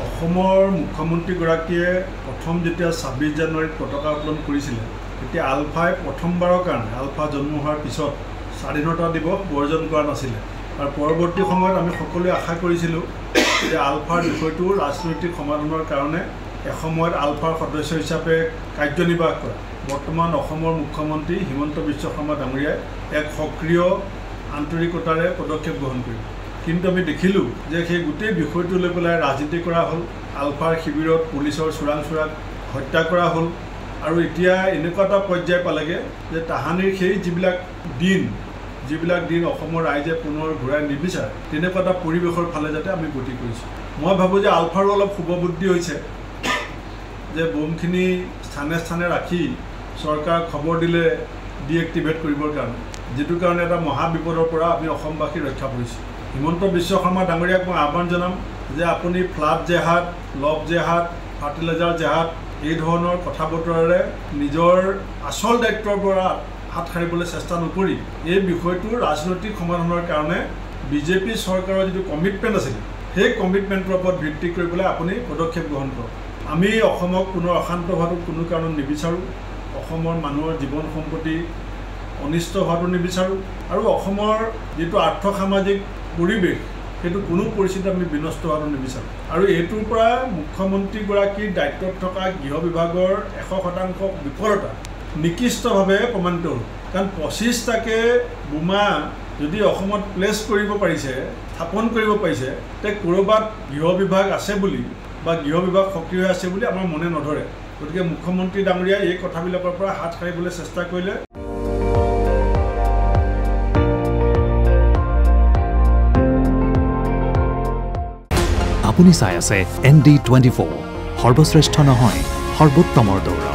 অসমৰ মুখ্যমন্ত্ৰীগৰাকীয়ে প্ৰথম যেতিয়া 26 জানুৱাৰীত পতাকা উত্তোলন কৰিছিলে তেতিয়া আলফাই প্ৰথমবাৰৰ কাৰণে আলফা জন্ম হোৱাৰ পিছত স্বাধীনতা দিৱস বৰ্জন কৰা নাছিলে আৰু পৰৱৰ্তী সময়ত আমি সকলোৱে আশা কৰিছিলোঁ যে আলফাৰ বিষয়টো ৰাজনৈতিক সমাধানৰ কাৰণে এসময়ত আলফাৰ সদস্য হিচাপে কাৰ্যনিৰ্বাহ কৰা বৰ্তমান অসমৰ মুখ্যমন্ত্ৰী হিমন্ত বিশ্ব শৰ্মা ডাঙৰীয়াই এক সক্ৰিয় আন্তৰিকতাৰে পদক্ষেপ গ্ৰহণ কৰিব কিন্তু আমি দেখিলোঁ যে সেই গোটেই বিষয়টো লৈ পেলাই ৰাজনীতি কৰা হ'ল আলফাৰ শিবিৰত পুলিচৰ চোৰাং হত্যা কৰা হ'ল আৰু এতিয়া এনেকুৱা এটা পৰ্যায় পালেগৈ যে তাহানিৰ সেই যিবিলাক দিন অসমৰ ৰাইজে পুনৰ ঘূৰাই নিবিচাৰে তেনেকুৱা এটা পৰিৱেশৰ ফালে যাতে আমি গতি কৰিছোঁ মই ভাবোঁ যে আলফাৰো অলপ শুভবুদ্ধি হৈছে যে বোমখিনি স্থানে ৰাখি চৰকাৰ খবৰ দিলে ডিএক্টিভেট কৰিবৰ কাৰণে যেটো কাৰণে এটা মহা বিপদৰ পৰা আমি অসমবাসী ৰক্ষা পৰিছোঁ হিমন্ত বিশ্ব শৰ্মা ডাঙৰীয়াক মই আহ্বান জনাম যে আপুনি ফ্লাড জেহাদ লব জেহাদ ফাৰ্টিলাইজাৰ জেহাদ এই ধৰণৰ কথা বতৰাৰে নিজৰ আচল দায়িত্বৰ পৰা হাত সাৰিবলৈ চেষ্টা নকৰি এই বিষয়টো ৰাজনৈতিক সমাধানৰ কাৰণে বিজেপি চৰকাৰৰ যিটো কমিটমেণ্ট আছিল সেই কমিটমেণ্টৰ ওপৰত ভিত্তি কৰি পেলাই আপুনি পদক্ষেপ গ্ৰহণ কৰক আমি অসমক পুনৰ অশান্ত হোৱাটো কোনো কাৰণত নিবিচাৰোঁ অসমৰ মানুহৰ জীৱন সম্পত্তি অনিষ্ট হোৱাটো নিবিচাৰোঁ আৰু অসমৰ যিটো আৰ্থসামাজিক পৰিৱেশ সেইটো কোনো পৰিস্থিতিত আমি বিনষ্ট হোৱাটো নিবিচাৰোঁ আৰু এইটোৰ পৰা মুখ্যমন্ত্ৰীগৰাকীৰ দায়িত্বত থকা গৃহ বিভাগৰ 100% বিফলতা নিকৃষ্টভাৱে প্ৰমাণিত হ'ল কাৰণ 25টাকে বোমা যদি অসমত প্লেচ কৰিব পাৰিছে স্থাপন কৰিব পাৰিছে তে ক'ৰবাত গৃহ বিভাগ আছে বুলি বা গৃহ বিভাগ সক্ৰিয় আছে বুলি আমাৰ মনে নধৰে গতিকে মুখ্যমন্ত্ৰী ডাঙৰীয়াই এই কথাবিলাকৰ পৰা হাত সাৰিবলৈ চেষ্টা কৰিলে আপুনি চাই আছে ND24 সৰ্বশ্ৰেষ্ঠ নহয় সৰ্বোত্তমৰ দৌৰ